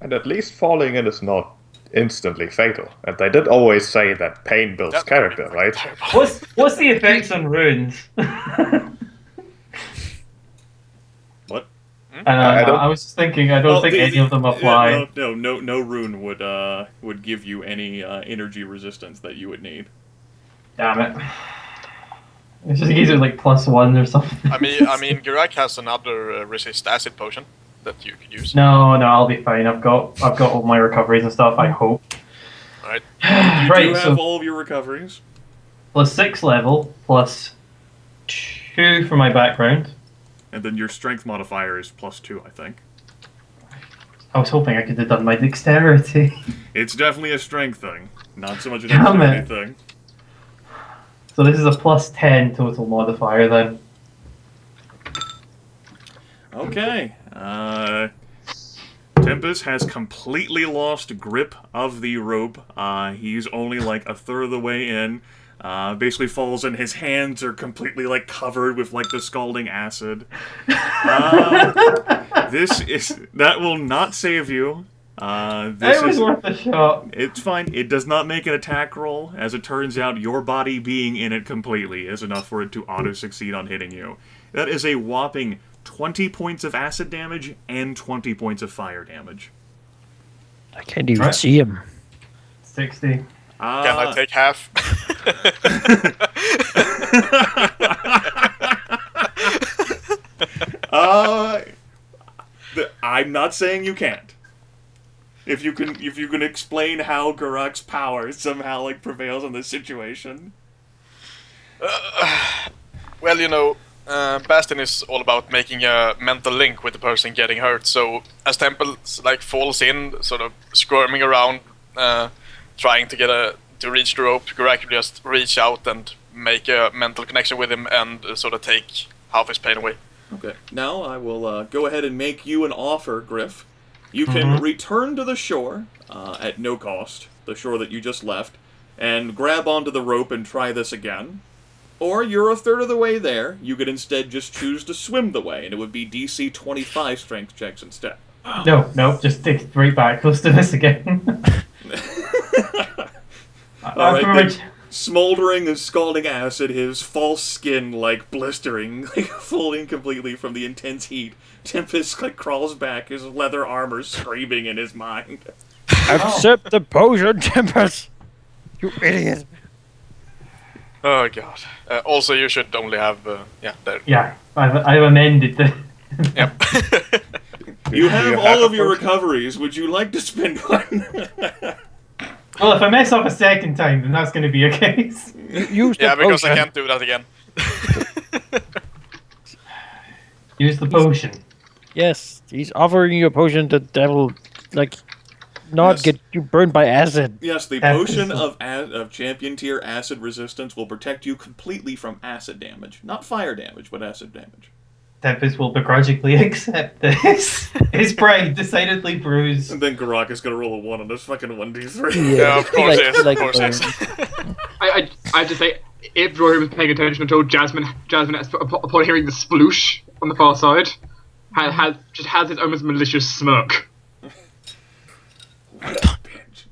And at least falling in is not instantly fatal. And they did always say that pain builds character, right? What's the effects on runes? What? I was just thinking. I don't think any of them apply. No rune would give you any energy resistance that you would need. Damn it! It's just either like +1 or something. I mean, Geráck has another resist acid potion that you could use. No, I'll be fine. I've got all my recoveries and stuff. I hope. Right. You do have all of your recoveries. +6 level, +2 for my background. And then your strength modifier is +2, I think. I was hoping I could have done my dexterity. It's definitely a strength thing, not so much a dexterity thing. So this is a +10 total modifier then. Okay. Tempus has completely lost grip of the rope. He's only like a third of the way in. Basically falls and his hands are completely like covered with like the scalding acid. That will not save you. It was worth a shot. It's fine. It does not make an attack roll. As it turns out, your body being in it completely is enough for it to auto-succeed on hitting you. That is a whopping 20 points of acid damage and 20 points of fire damage. I can't even see him. 60. Can I take half? I'm not saying you can't. If you can explain how Geráck's power somehow like prevails on this situation. Well, you know, Bastion is all about making a mental link with the person getting hurt. So as Tempus like falls in, sort of squirming around, trying to reach the rope, Geráck can just reach out and make a mental connection with him and sort of take half his pain away. Okay. Now I will go ahead and make you an offer, Gryph. You can return to the shore at no cost, the shore that you just left, and grab onto the rope and try this again. Or you're a third of the way there. You could instead just choose to swim the way, and it would be DC 25 strength checks instead. No, just take it right back. Let's do this again. Alright, smoldering and scalding acid, his false skin, like, blistering, like, falling completely from the intense heat. Tempus, like, crawls back, his leather armor screaming in his mind. Accept the potion, Tempus! You idiot! Oh god. Also, you should only have, there. Yeah, I've amended the... Yep. You have all of your recoveries. Would you like to spend one? Well, if I mess up a second time, then that's going to be a case. Use the Yeah, because potion. I can't do that again. Use the potion. Yes, he's offering you a potion that will, like, not get you burned by acid. Yes, the potion of champion tier acid resistance will protect you completely from acid damage. Not fire damage, but acid damage. Tempus will begrudgingly accept this. His pride decidedly bruised. And then Geráck is gonna roll a 1 on this fucking 1d3. Yeah, of course yes, of course yes. I have to say, if Dwohurim was paying attention at all, Jasmine, upon hearing the sploosh on the far side, has this almost malicious smirk.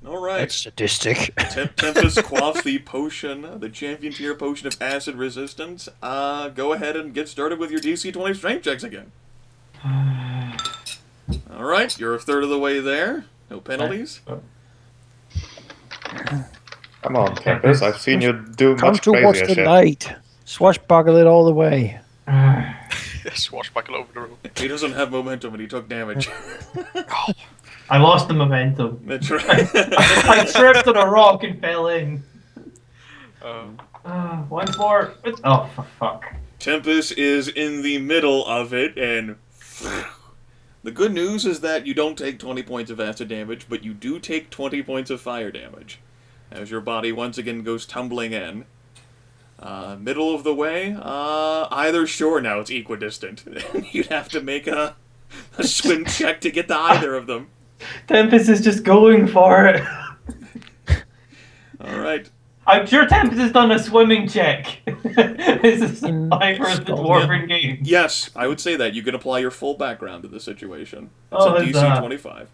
Alright. That's sadistic. Tempus quaffs the potion, the champion tier potion of acid resistance. Go ahead and get started with your DC 20 strength checks again. Alright, you're a third of the way there. No penalties. Come on, Tempus, I've seen you do Come much to watch crazier the shit. light. Swashbuckle it all the way. Swashbuckle over the rope. He doesn't have momentum and he took damage. I lost the momentum. That's right. I tripped on a rock and fell in. Once more. Oh, for fuck. Tempus is in the middle of it, and the good news is that you don't take 20 points of acid damage, but you do take 20 points of fire damage, as your body once again goes tumbling in. Middle of the way, either shore now, it's equidistant. You'd have to make a swim check to get to either of them. Tempus is just going for it. Alright. I'm sure Tempus has done a swimming check. This is like for the Dwarven game. Yes, I would say that. You can apply your full background to the situation. It's Oh, a DC 25.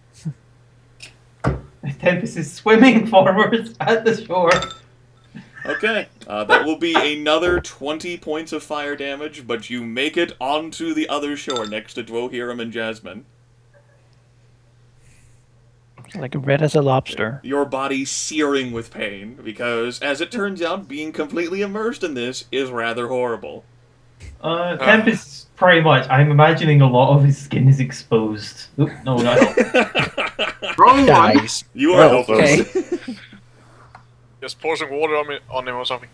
Tempus is swimming forwards at the shore. Okay, that will be another 20 points of fire damage, but you make it onto the other shore next to Dwohurim and Jasmine. Like red as a lobster. Your body searing with pain, because, as it turns out, being completely immersed in this is rather horrible. Tempus, pretty much, I'm imagining a lot of his skin is exposed. Oop, no, not Wrong one. Guys. You are Okay. helpless. Just pour some water on him or something.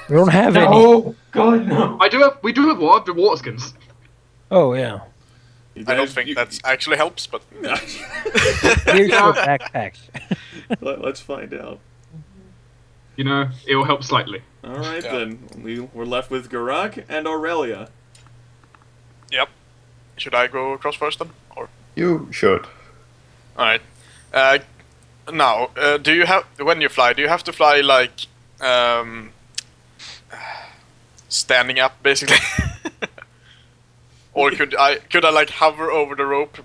We don't have any. Oh, God, no. We do have water skins. Oh, yeah. I don't think that actually helps, but Here's your backpacks. Let's find out. You know, it will help slightly. Alright then, we're left with Geráck and Aurelia. Yep. Should I go across first then, or? You should. All right. Now, do you have when you fly? Do you have to fly like standing up, basically, or could I like hover over the rope,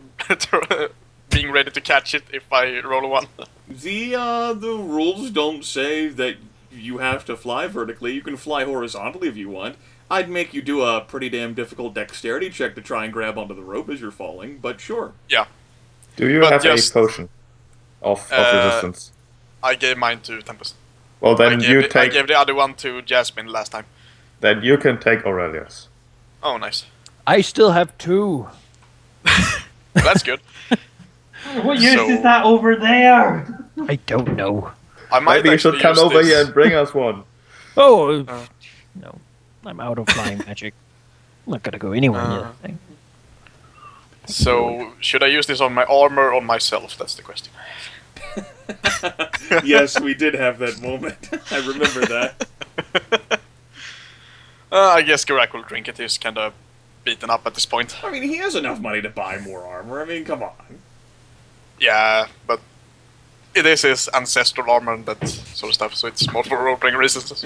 being ready to catch it if I roll a 1? The rules don't say that you have to fly vertically. You can fly horizontally if you want. I'd make you do a pretty damn difficult dexterity check to try and grab onto the rope as you're falling, but sure. Yeah. Do you But have just- a potion of resistance? I gave mine to Tempus. Well, then I gave the other one to Jasmine last time. Then you can take Aurelia's. Oh, nice. I still have 2. That's good. What use So- is that over there? I don't know. I might Maybe you should actually come use over this. here and bring us one. Oh, no. I'm out of flying magic. I'm not gonna go anywhere near that thing. So, should I use this on my armor or on myself? That's the question. Yes, we did have that moment. I remember that. I guess Geráck will drink it. He's kind of beaten up at this point. I mean, he has enough money to buy more armor. I mean, come on. Yeah, but it is his ancestral armor and that sort of stuff, so it's more for role-playing reasons.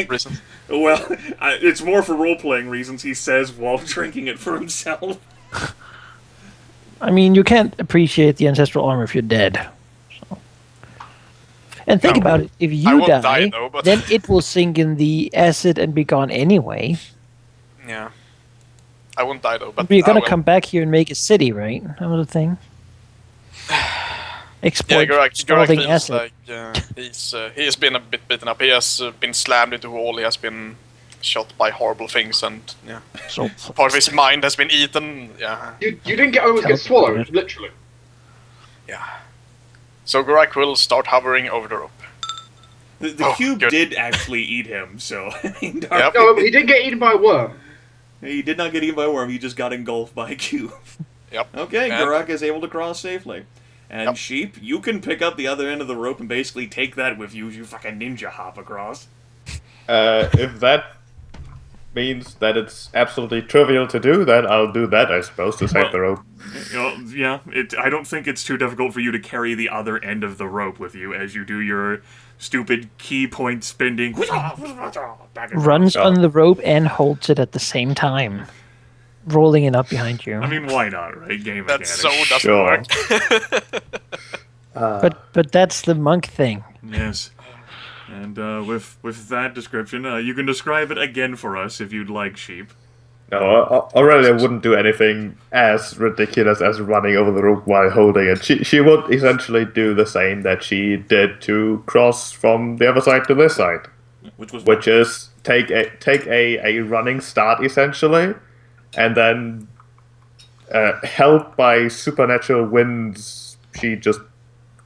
reasons. Well, it's more for role-playing reasons, he says, while drinking it for himself. I mean, you can't appreciate the ancestral armor if you're dead. So. And think about it. If I you won't die, die, though, but- then it will sink in the acid and be gone anyway. Yeah. I won't die though, but But you're gonna I will. come back here and make a city, right? That was the thing. Yeah, Exploit Geráck scalding feels acid. like he has been a bit beaten up. He has been slammed into a wall. He has been shot by horrible things, and yeah, So, part of his mind has been eaten. Yeah, You didn't get swallowed, literally. yeah. So Geráck will start hovering over the rope. The Oh, cube good. did actually eat him, so... I mean, Yep. No, he did get eaten by a worm. He did not get eaten by a worm, he just got engulfed by a cube. Yep. Okay, And- Geráck is able to cross safely. And Yep. Sheep, you can pick up the other end of the rope and basically take that with you as you fucking ninja hop across. If that means that it's absolutely trivial to do, then I'll do that, I suppose, to save the rope. You know, yeah, I don't think it's too difficult for you to carry the other end of the rope with you as you do your stupid key point spending. Back and runs forth. on the rope and holds it at the same time, rolling it up behind you. I mean, why not, right? Game That mechanics. so doesn't Sure. work. But that's the monk thing. Yes. And with that description, you can describe it again for us if you'd like, Sheep. No, Aurelia wouldn't do anything as ridiculous as running over the rope while holding it. She would essentially do the same that she did to cross from the other side to this side, which is take a running start essentially, and then helped by supernatural winds, she just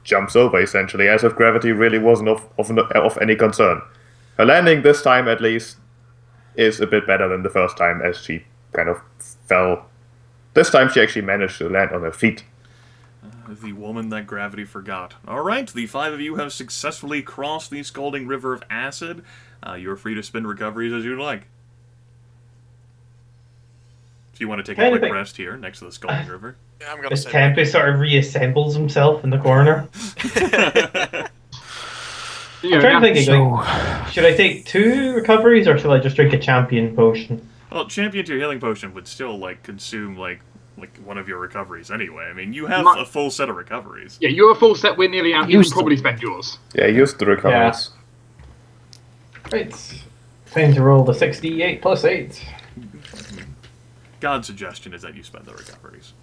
jumps over essentially, as if gravity really wasn't of any concern. Her landing this time, at least, is a bit better than the first time, as she kind of fell. This time she actually managed to land on her feet. The woman that gravity forgot. Alright, the 5 of you have successfully crossed the scalding river of acid. You're free to spend recoveries as you like. If you want to take a quick rest here next to the scalding river. Yeah, I'm gonna As say. Tempus sort of reassembles himself in the corner. I'm trying to think, like, should I take 2 recoveries or should I just drink a champion potion? Well, champion to your healing potion would still, like, consume, like, like one of your recoveries anyway. I mean, you have My- a full set of recoveries. Yeah, you're a full set. We're nearly out. You Used can to. probably spend yours. Yeah, use the recoveries. Right. Time to roll the 68 plus 8. God's suggestion is that you spend the recoveries.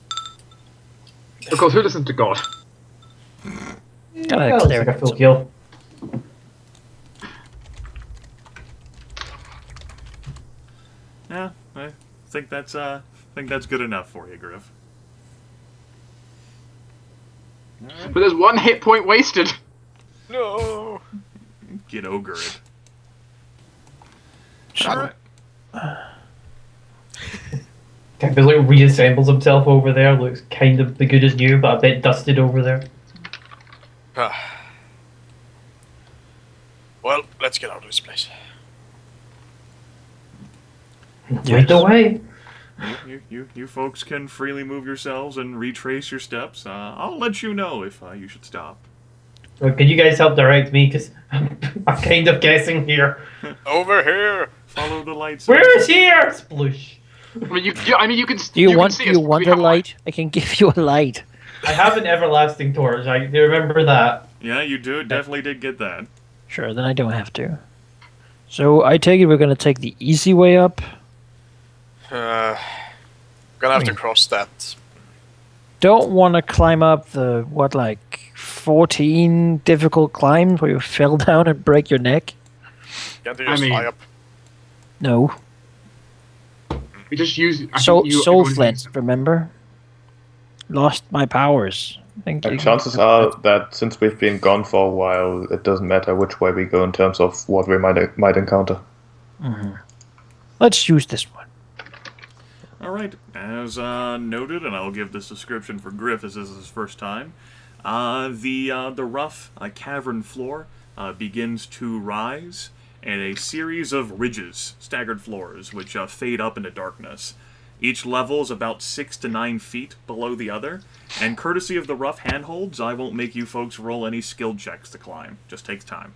Of course, who listens to God? Gotta Well, it's clear like a it. full kill. Yeah, I think that's good enough for you, Gryph. But there's one hit point wasted. No. Get ogre it. So- All right. Tempus reassembles himself over there. Looks kind of the good as new, but a bit dusted over there. Well, let's get out of this place. Lead the way. You folks can freely move yourselves and retrace your steps. I'll let you know if you should stop. Well, could you guys help direct me? Because I'm kind of guessing here. Over here. Follow the lights. Where's here? Sploosh. I mean, you can. Do you can want see do us. you want We a have light? I can give you a light. I have an everlasting torch. I do remember that. Yeah, you do. Definitely did get that. Sure, then I don't have to. So I take it we're gonna take the easy way up. Gonna have to cross that. Don't want to climb up the 14 difficult climbs where you fell down and break your neck. Can't you just fly up? No. We just use. Soul everyone flint, uses- remember? Lost my powers. I think And chances are that since we've been gone for a while, it doesn't matter which way we go in terms of what we might encounter. Let's use this one. All right, as noted, and I'll give this description for Gryph as this is his first time. The rough cavern floor begins to rise, and a series of ridges, staggered floors, which fade up into darkness. Each level is about 6 to 9 feet below the other, and courtesy of the rough handholds, I won't make you folks roll any skill checks to climb. Just takes time.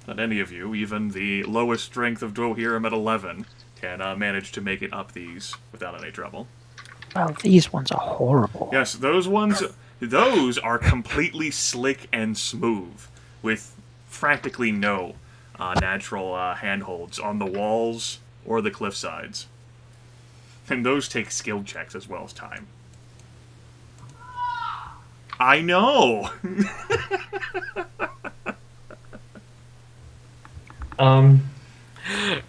Not any of you, even the lowest strength of Dwohurim at 11, can manage to make it up these without any trouble. Well, these ones are horrible. Yes, those ones, those are completely slick and smooth, with practically no natural handholds on the walls or the cliff sides. And those take skill checks as well as time. I know! God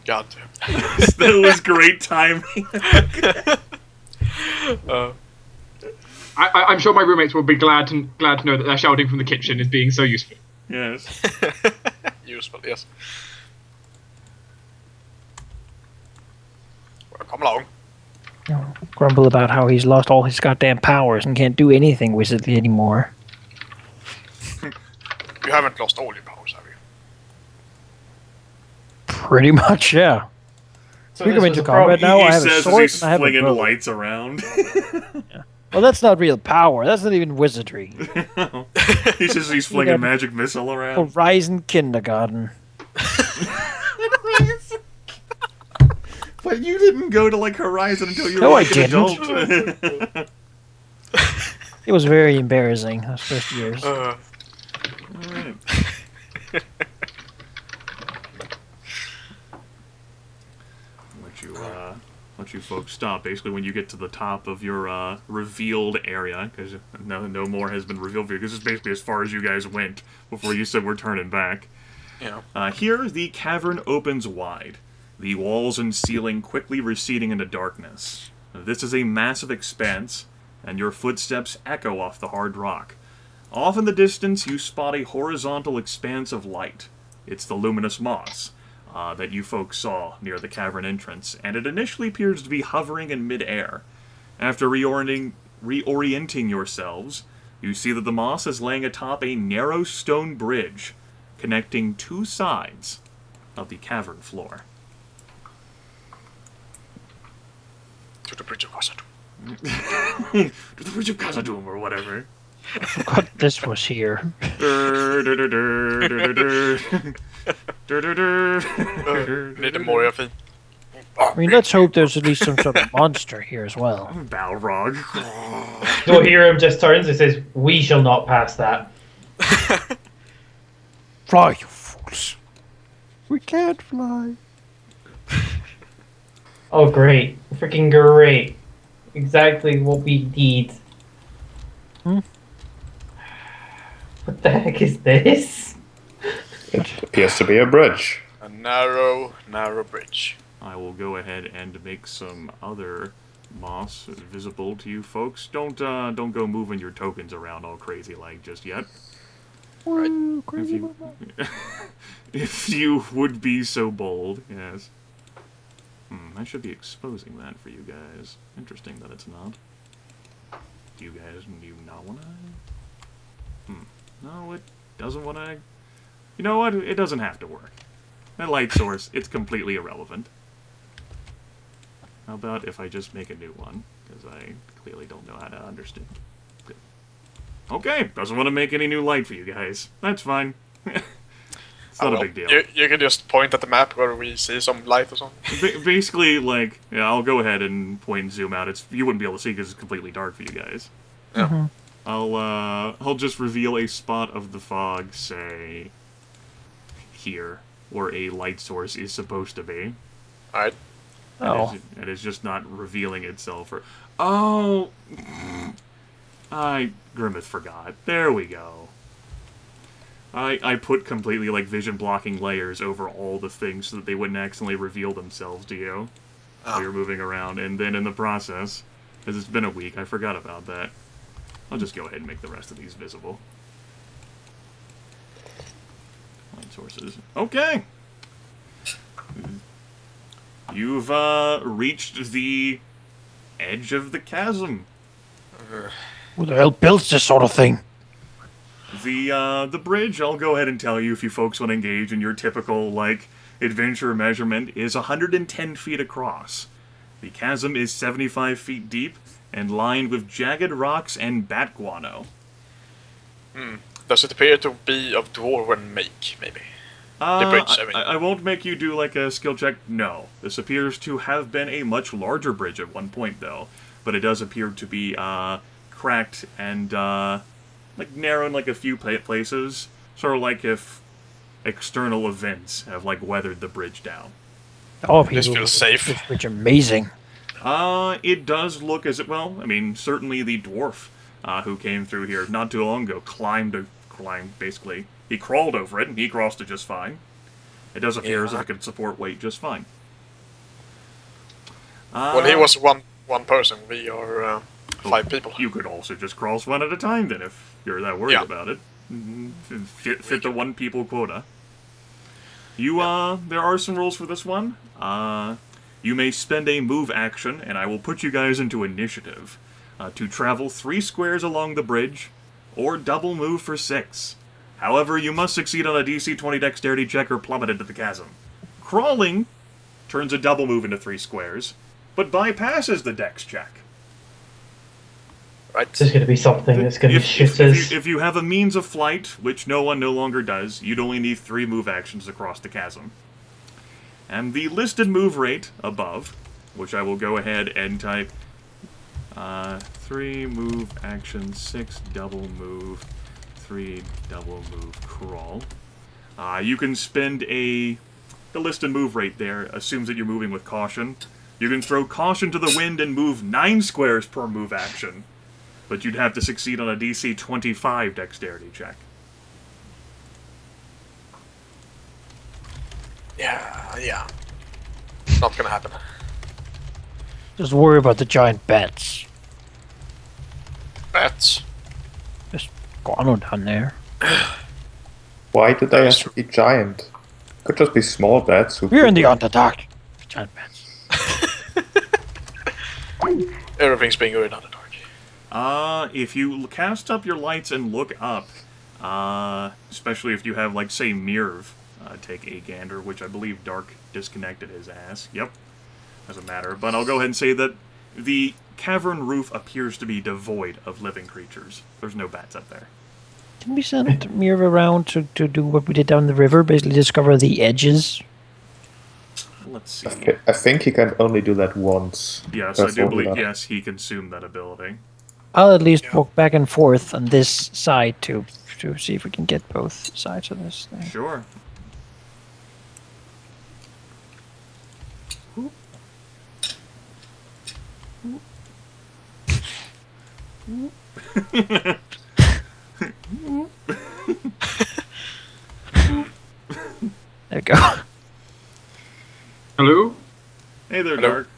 damn. That was great timing. I'm sure my roommates will be glad to know that their shouting from the kitchen is being so useful. Yes. Useful, yes. Well, come along. Grumble about how he's lost all his goddamn powers and can't do anything wizardly anymore. You haven't lost all your powers, have you? Pretty much, yeah. So We this come was into a problem. combat now. He I have a says as sword he's and I have a flinging bow. lights around. Well, that's not real power. That's not even wizardry. He says he's flinging a magic missile around. Horizon Kindergarten. But you didn't go to like Horizon until you were No, like I an didn't. adult. It was very embarrassing those first years. Alright. Let you folks stop. Basically, when you get to the top of your revealed area, because no more has been revealed for you, because it's basically as far as you guys went before you said we're turning back. Yeah. Here, the cavern opens wide, the walls and ceiling quickly receding into darkness. This is a massive expanse, and your footsteps echo off the hard rock. Off in the distance, you spot a horizontal expanse of light. It's the luminous moss that you folks saw near the cavern entrance, and it initially appears to be hovering in mid-air. After reorienting yourselves, you see that the moss is laying atop a narrow stone bridge connecting two sides of the cavern floor. To the bridge of Khazad-dûm. To the bridge of Khazad-dûm, or whatever. I forgot this was here. Lite Moria-fin. I mean, let's hope there's at least some sort of monster here as well. Balrog. Dwohurim just turns and says, "We shall not pass that." Fly, you fools. We can't fly. Oh, great. Freaking great. Exactly what we need. What the heck is this? It appears to be a bridge. A narrow, narrow bridge. I will go ahead and make some other moss visible to you folks. Don't go moving your tokens around all crazy like just yet. If you would be so bold, yes. I should be exposing that for you guys. Interesting that it's not. Do you not want to? No, it doesn't want to. You know what? It doesn't have to work. That light source, it's completely irrelevant. How about if I just make a new one? Because I clearly don't know how to understand. Good. Okay, doesn't want to make any new light for you guys. That's fine. It's not a big deal. You can just point at the map where we see some light or something. Basically, like, yeah, I'll go ahead and point and zoom out. You wouldn't be able to see because it's completely dark for you guys. Yeah. I'll just reveal a spot of the fog, say, here, where a light source is supposed to be. Alright. Oh. And it's just not revealing itself. Oh! Grimith forgot. There we go. I put completely, like, vision-blocking layers over all the things so that they wouldn't accidentally reveal themselves to you while you're moving around. And then in the process, because it's been a week, I forgot about that. I'll just go ahead and make the rest of these visible. Light sources. Okay! You've, reached the edge of the chasm. Who the hell builds this sort of thing? The bridge, I'll go ahead and tell you if you folks want to engage in your typical, like, adventure measurement, is 110 feet across. The chasm is 75 feet deep and lined with jagged rocks and bat guano. Does it appear to be of dwarven make, maybe? The bridge, I mean. I won't make you do, like, a skill check. No. This appears to have been a much larger bridge at one point, though. But it does appear to be, cracked and, like, narrow in, like, a few places. Sort of like if external events have, like, weathered the bridge down. Oh, This feels safe. This bridge amazing. It does look as... Well, I mean, certainly the dwarf who came through here not too long ago climbed, basically. He crawled over it, and he crossed it just fine. It does appear as if it could support weight just fine. Well, he was one person. We are 5 people. You could also just cross one at a time, then, if you're that worried about it. Fit the 1 people quota. There are some rules for this one. You may spend a move action, and I will put you guys into initiative, to travel 3 squares along the bridge, or double move for 6. However, you must succeed on a DC 20 dexterity check or plummet into the chasm. Crawling turns a double move into 3 squares, but bypasses the dex check. Right. This is going to be something that's going to shoot us. If you have a means of flight, which no one no longer does, you'd only need 3 move actions across the chasm. And the listed move rate above, which I will go ahead and type 3 move action, 6 double move, 3 double move crawl. You can spend the listed move rate there assumes that you're moving with caution. You can throw caution to the wind and move 9 squares per move action. But you'd have to succeed on a DC 25 dexterity check. Yeah. Not gonna happen. Just worry about the giant bats. Bats. Just guano down there. Why did they have to be giant? Could just be small bats. We're in the Underdark. Giant bats. Everything's being weird on the dark. If you cast up your lights and look up, especially if you have, like, say, Mirv, take a gander, which I believe Dark disconnected his ass. Yep. Doesn't matter. But I'll go ahead and say that the cavern roof appears to be devoid of living creatures. There's no bats up there. Didn't we send Mirv around to do what we did down the river? Basically discover the edges? let's see. I think he can only do that once. Yes, I That's do all believe. enough. Yes, he consumed that ability. I'll at least walk back and forth on this side to see if we can get both sides of this thing. Sure. There we go. Hello? Hey there, Hello. Dark.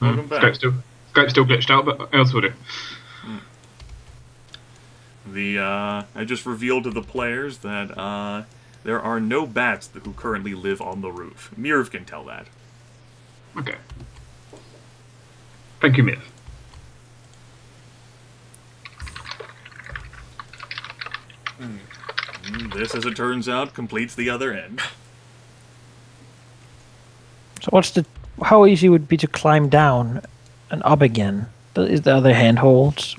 Welcome back. Skype's still glitched out, but else will do. I just revealed to the players that there are no bats who currently live on the roof. Mirv can tell that. Okay. Thank you, Myth. This, as it turns out, completes the other end. So how easy would it be to climb down and up again? Is the other handholds?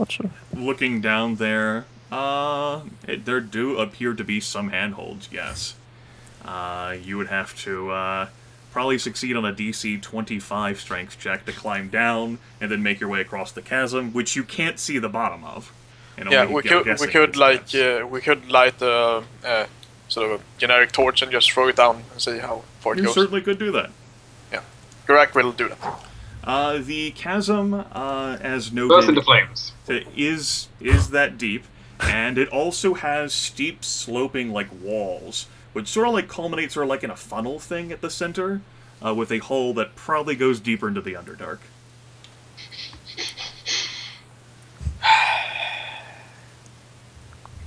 Looking down there, there do appear to be some handholds, yes. You would have to probably succeed on a DC 25 strength check to climb down and then make your way across the chasm, which you can't see the bottom of. And Yeah, only we get could guessing we could light a sort of a generic torch and just throw it down and see how far it You goes. certainly could do that. Yeah, Geráck will do that. The chasm, as Burst noted, into flames. is that deep, and it also has steep sloping like walls, which sort of like culminates sort of like in a funnel thing at the center, with a hole that probably goes deeper into the Underdark.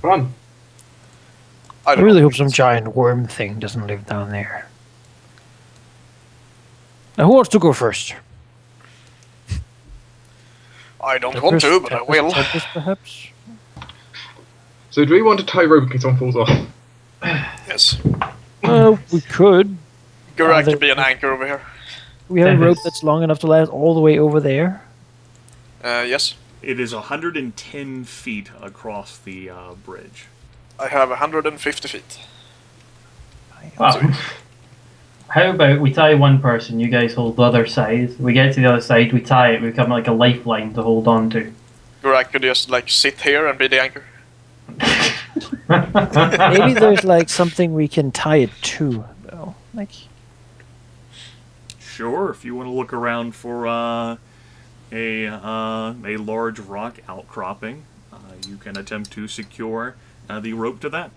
Run. I don't really know. hope some giant worm thing doesn't live down there. Now, who wants to go first? I don't want to, but I will. Tempus, perhaps? So do we want to tie rope in case someone falls off? Yes. We could. Geráck there- can be an anchor over here. We have a rope Tempus. that's long enough to last all the way over there. Yes. It is 110 feet across the bridge. I have 150 feet. Wow. How about we tie one person, you guys hold the other side. We get to the other side, we tie it, we become like a lifeline to hold on to. Geráck could just like sit here and be the anchor. Maybe there's like something we can tie it to, though. Like, Sure, if you want to look around for a large rock outcropping, you can attempt to secure the rope to that.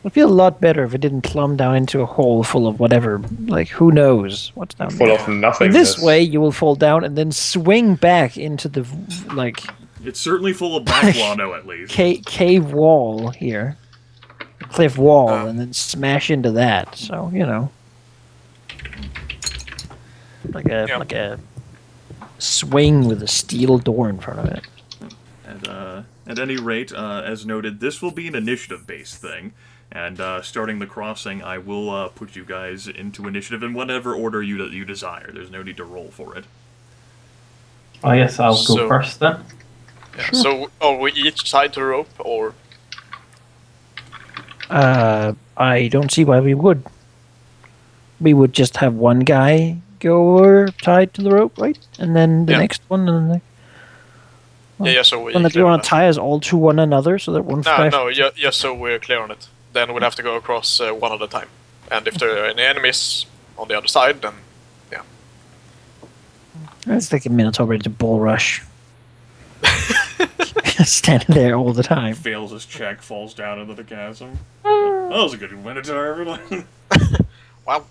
it'd feel a lot better if it didn't plumb down into a hole full of whatever. Like, who knows what's down Full there. of nothing. In this way, you will fall down and then swing back into the like It's certainly full of black guano, at least. cave wall here, cliff wall, and then smash into that. So like a swing with a steel door in front of it. And at any rate, as noted, this will be an initiative-based thing. And starting the crossing, I will put you guys into initiative in whatever order you desire. There's no need to roll for it. I guess I'll go So- first then. Yeah. So are we each tied to a rope, or I don't see why we would. We would just have one guy go over tied to the rope, right? And then the Yeah. next one, and the yeah, so we one that you clear on want to tie us all to one another, so that one No, splash. no, just so we're clear on it. Then we'd have to go across one at a time. And if there are any enemies on the other side, then yeah. It's like a Minotaur ready to bull rush. Standing there all the time. Fails his check, falls down into the chasm. That was a good Minotaur, everyone. Wow.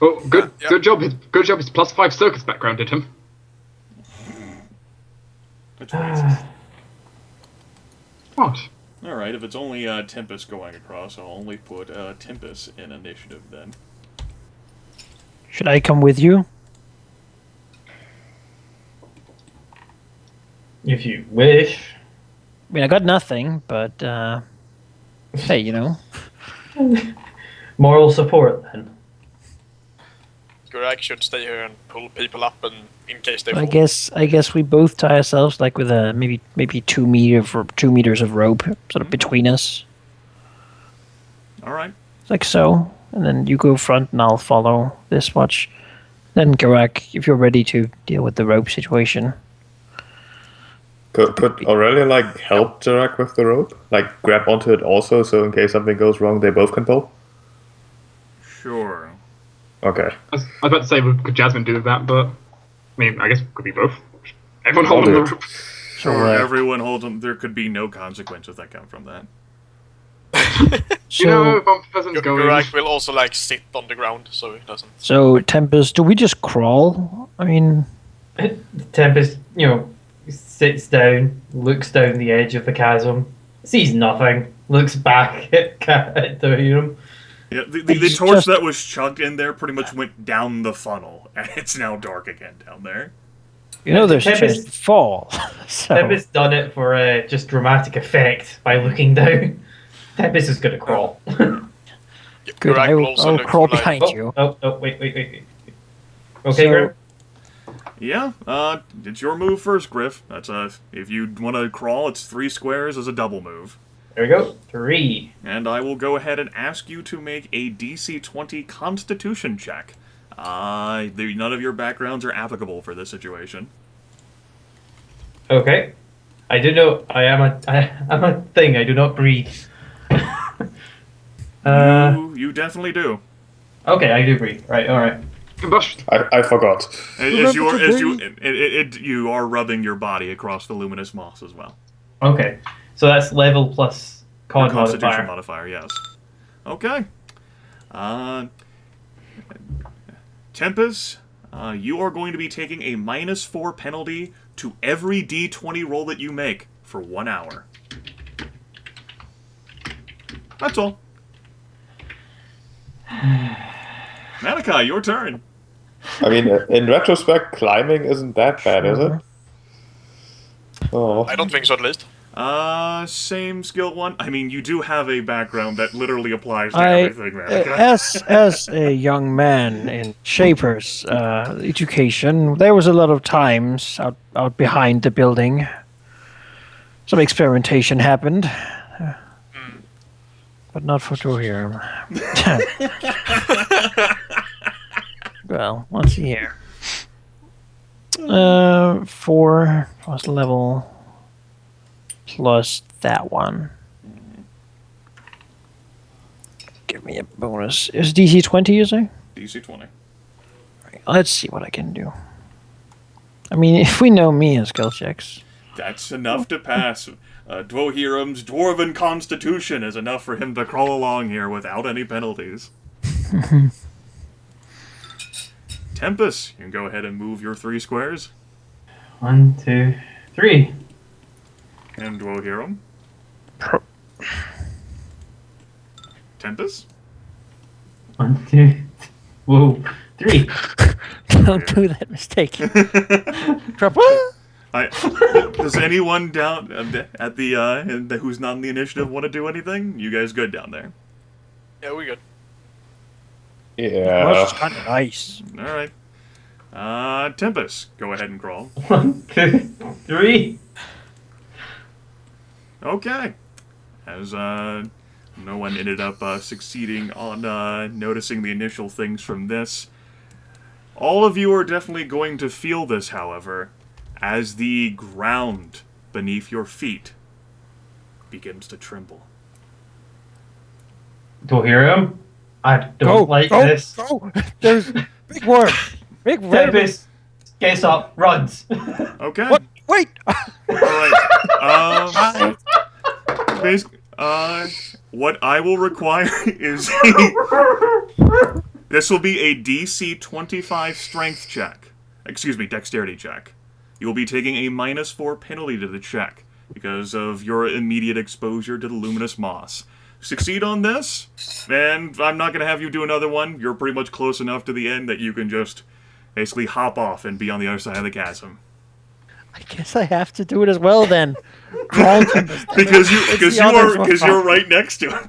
Oh, good, Yeah. good job. Good job. His +5 circus background did him. That's racist. What? Alright, if it's only Tempus going across, I'll only put Tempus in initiative then. Should I come with you? If you wish. I mean, I got nothing, but hey, Moral support then. Geráck should stay here and pull people up, and in case they I fall. guess we both tie ourselves like with a maybe 2 meters of rope sort of between us, Alright. like so. And then you go front and I'll follow this watch. Then Geráck, if you're ready to deal with the rope situation. Could Aurelia help Geráck with the rope? Grab onto it also, so in case something goes wrong, they both can pull? Sure. Okay. I was about to say, could Jasmine do that? But I mean, I guess it could be both. Everyone hold I'll on do the it. rope. Sure, everyone holds them. There could be no consequences that come from that. So, You know, if one person's going. Geráck will also sit on the ground, so he doesn't. so Tempus, do we just crawl? I mean, Tempest, sits down, looks down the edge of the chasm, sees nothing, looks back at Dwohurim. Yeah, the torch that was chucked in there pretty much went down the funnel, and it's now dark again down there. there's a chance Tempest- to fall. So, Tempest done it for just dramatic effect by looking down. Tempest is going to crawl. good, Geráck will also I'll look crawl for, behind you. Wait. Okay, So- Gryph? Yeah, it's your move first, Gryph. That's if you want to crawl, it's 3 squares as a double move. There we go. 3. And I will go ahead and ask you to make a DC 20 Constitution check. None of your backgrounds are applicable for this situation. Okay. I do know I'm a thing. I do not breathe. You definitely do. Okay, I do breathe. Right. All right. Combustion. I forgot. You are rubbing your body across the luminous moss as well. Okay. So that's level plus con Your Constitution modifier. modifier, yes. Okay. Tempus, you are going to be taking a -4 penalty to every D20 roll that you make for 1 hour. That's all. Manaki, your turn. I mean, in retrospect, climbing isn't that bad, is it? Oh. I don't think so, at least. Same skill one. I mean, you do have a background that literally applies to I, everything, Manaki. as a young man in Shaper's education, there was a lot of times out behind the building. Some experimentation happened, but not for Dwohurim. Well, let's see here. 4 plus level plus that one. Give me a bonus. Is DC 20, you say? DC 20. Right, let's see what I can do. I mean, if we know me in skill checks. That's enough to pass. Dwohurim's Dwarven Constitution is enough for him to crawl along here without any penalties. Tempus, you can go ahead and move your 3 squares. 1, 2, 3. And Dwohurim. Tempus? 1, 2. Whoa. 3. Don't do that mistake. Does anyone down at the who's not in the initiative want to do anything? You guys good down there? Yeah, we're good. Yeah. That's kind of nice. All right. Tempus, go ahead and crawl. 1, 2, 3. Okay. As no one ended up succeeding on noticing the initial things from this. All of you are definitely going to feel this, however, as the ground beneath your feet begins to tremble. Dwohurim? I don't like this. Go! There's big worm. Big worm. Tempest gets up, runs. Okay. What? Wait! Alright. What I will require is this will be a DC 25 strength check. Excuse me, dexterity check. You will be taking a -4 penalty to the check because of your immediate exposure to the luminous moss. Succeed on this, and I'm not going to have you do another one. You're pretty much close enough to the end that you can just basically hop off and be on the other side of the chasm. I guess I have to do it as well then. Crawl to the Because others you're right next to him.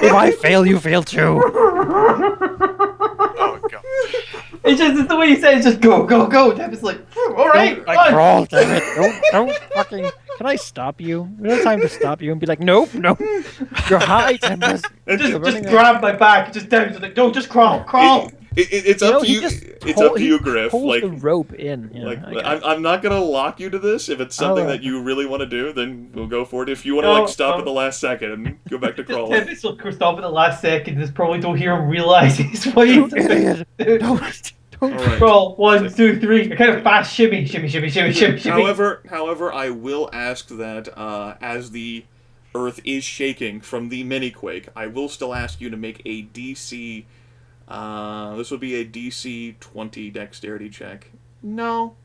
If I fail, you fail too. Oh, God. It's just the way you say it, it's just go, go, go. Tempest like, all right, I run. crawl, damn it. Don't fucking Can I stop you? We don't have time to stop you and be like, nope, nope. You're high, Tempus. Just grab my back, just down to the. No, just crawl. It's You up know, to he you. just It's up to you, he Gryph. pulls Like, the rope in. Yeah, like I got it. I'm not gonna lock you to this. If it's something Alright. that you really want to do, then we'll go for it. If you want to No, like stop at the last second and go back to crawling. Tempus will stop at the last second. Just probably don't hear him realize he's way. You idiot. Don't Alright. Crawl 1, 2, 3. A kind of fast shimmy. However, I will ask that as the Earth is shaking from the mini quake, I will still ask you to make a DC. This will be a DC 20 dexterity check. No.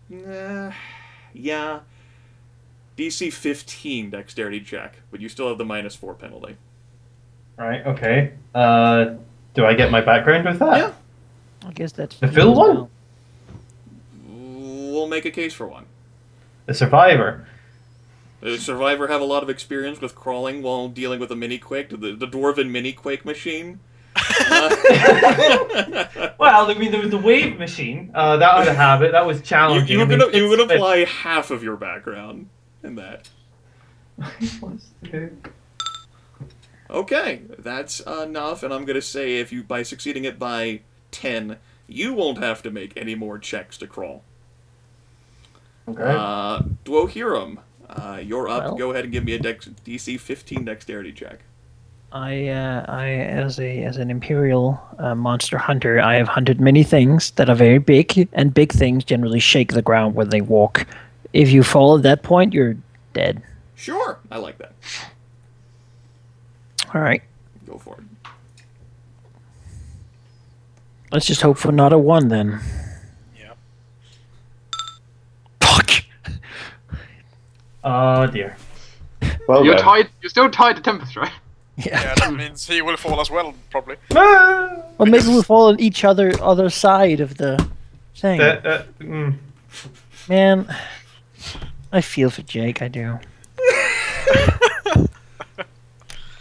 Yeah. DC 15 dexterity check, but you still have the -4 penalty. Right. Okay. Do I get my background with that? Yeah. I guess that's The full one? We'll make a case for one. The survivor. The Survivor have a lot of experience with crawling while dealing with a mini quake, the dwarven mini quake machine. Well, I mean, there was the wave machine. That was a habit. That was challenging. You I mean, would it's- apply half of your background in that. Okay, that's enough, and I'm gonna say if you by succeeding it by 10, you won't have to make any more checks to crawl. Okay. Dwohurim, you're up. Well. Go ahead and give me a DC 15 dexterity check. I as an imperial monster hunter, I have hunted many things that are very big, and big things generally shake the ground when they walk. If you fall at that point, you're dead. Sure, I like that. All right, Go for it. let's just hope for not a 1 then. Yeah. Fuck. Oh dear. Well, You're then. tied. You're still tied to Tempus, right? Yeah, that means he will fall as well, probably. Ah! Well, maybe we'll fall on each other side of the thing. Man, I feel for Jake. I do.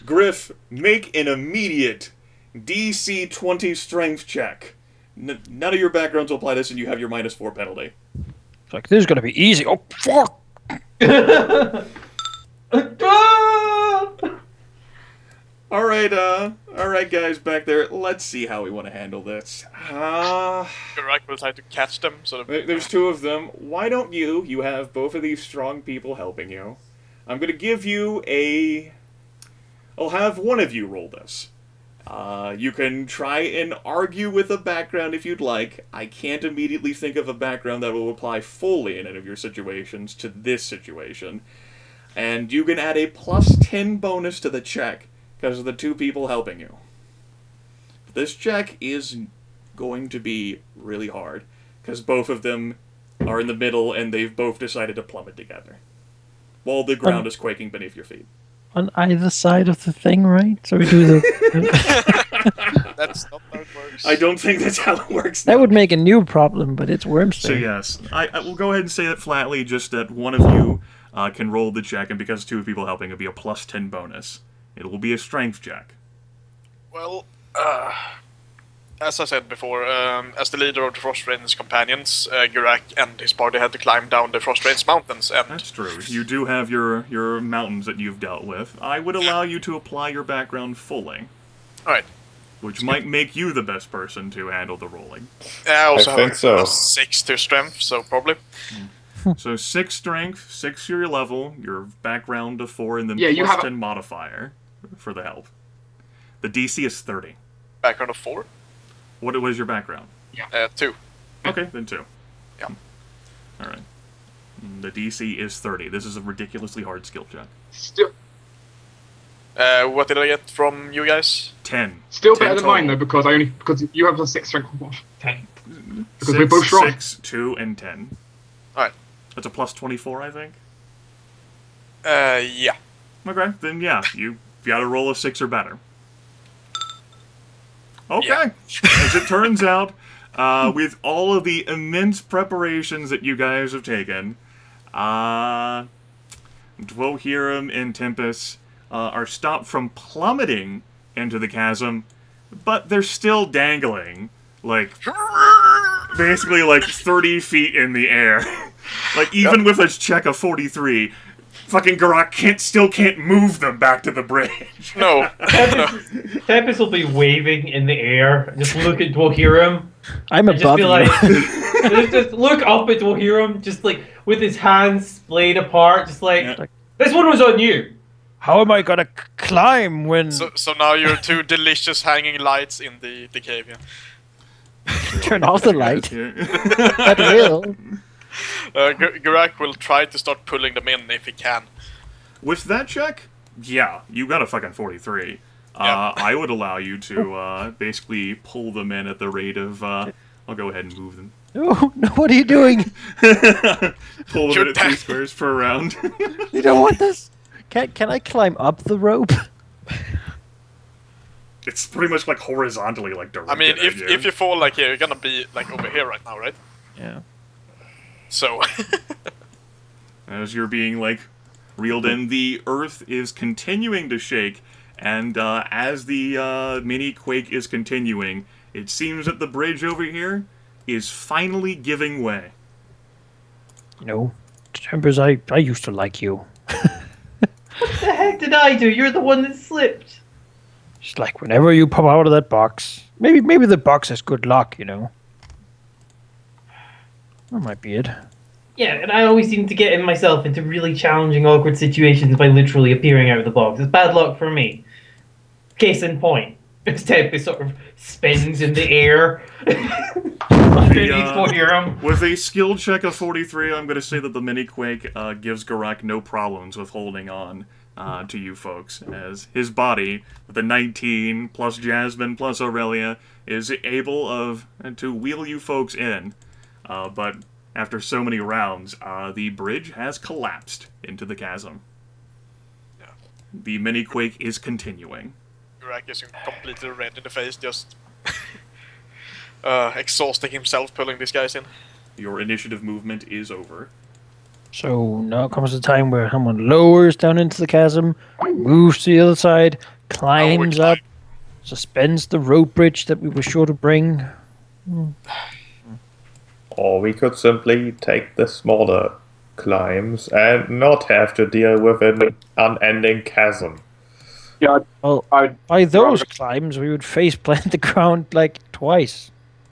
Gryph, make an immediate DC 20 strength check. None of your backgrounds will apply this, and you have your -4 penalty. It's like, this is gonna be easy. Oh fuck! All right, guys back there. Let's see how we want to handle this. Geráck will try to catch them, sort of. There's 2 of them. Why don't you have both of these strong people helping you? I'm gonna give you a. I'll have one of you roll this. You can try and argue with a background if you'd like. I can't immediately think of a background that will apply fully in any of your situations to this situation. And you can add a +10 bonus to the check because of the 2 people helping you. This check is going to be really hard because both of them are in the middle and they've both decided to plummet together while the ground is quaking beneath your feet. On either side of the thing, right? So we do the. That's not how it works. I don't think that's how it works. That now. would make a new problem, but it's Wormster. So yes, I will go ahead and say that flatly, just that one of you can roll the check, and because 2 people helping, it'll be a +10 bonus. It will be a strength check. Well, as I said before, as the leader of the Frostrain's companions, Geráck and his party had to climb down the Frostrain's mountains, and That's true. You do have your mountains that you've dealt with. I would allow you to apply your background fully, alright. which might make you the best person to handle the rolling. I also I think have so. +6 to strength, so probably. So 6 strength, 6 your level, your background of 4, and then Yeah, you have a- +10 modifier for the help. The DC is 30. Background of 4, What was your background? 2. Okay, then 2. Yeah. Alright. The DC is 30. This is a ridiculously hard skill check. Still, What did I get from you guys? 10. still 10 better than total. mine though, because you have +6 strength. 10. Because we're 6, both strong. 6, 2, and 10. Alright. That's a +24, I think. Yeah. Okay, then yeah, you gotta roll a 6 or better. Okay. Yeah. As it turns out, with all of the immense preparations that you guys have taken, Dwohurim and Tempus are stopped from plummeting into the chasm, but they're still dangling, like, basically like 30 feet in the air. Like, even with a check of 43, fucking Geráck still can't move them back to the bridge. No. Tempus will be waving in the air. Just look at Dwohurim. I'm And just above be you. like, just look up at Dwohurim, just like with his hands splayed apart, just like, Yeah. this one was on you. How am I gonna climb when So now you're two delicious hanging lights in the cave. Yeah. turn off the light? Yeah. At will. Geráck will try to start pulling them in if he can. With that check, yeah, you got a fucking 43. Yeah. I would allow you to basically pull them in at the rate of. I'll go ahead and move them. No, no, what are you doing? Pull them You're in at 2 squares per round. You don't want this? Can I climb up the rope? It's pretty much like horizontally, like directed I mean, at you. if you fall like here, you're gonna be like over here right now, right? Yeah. So. As you're being like reeled in, the earth is continuing to shake, and as the mini quake is continuing, it seems that the bridge over here is finally giving way. You know, Tempus, I used to like you. What the heck did I do? You're the one that slipped. It's like whenever you pop out of that box. Maybe the box has good luck, you know. That might be it. Yeah, and I always seem to get myself into really challenging, awkward situations by literally appearing out of the box. It's bad luck for me. Case in point. As Tempus sort of spins in the air. Underneath Dwohurim. With a skill check of 43, I'm going to say that the mini quake gives Geráck no problems with holding on to you folks, as his body, with a 19 plus Jasmine plus Aurelia, is able to wheel you folks in. But after so many rounds, the bridge has collapsed into the chasm. Yeah. The mini quake is continuing. Geráck is completely red in the face, just exhausting himself pulling these guys in. Your initiative movement is over. So now comes the time where someone lowers down into the chasm, moves to the other side, climbs up, suspends the rope bridge that we were sure to bring. Or we could simply take the smaller climbs and not have to deal with an unending chasm. Yeah, Well, I'd by those rather- climbs, we would face plant the ground like twice.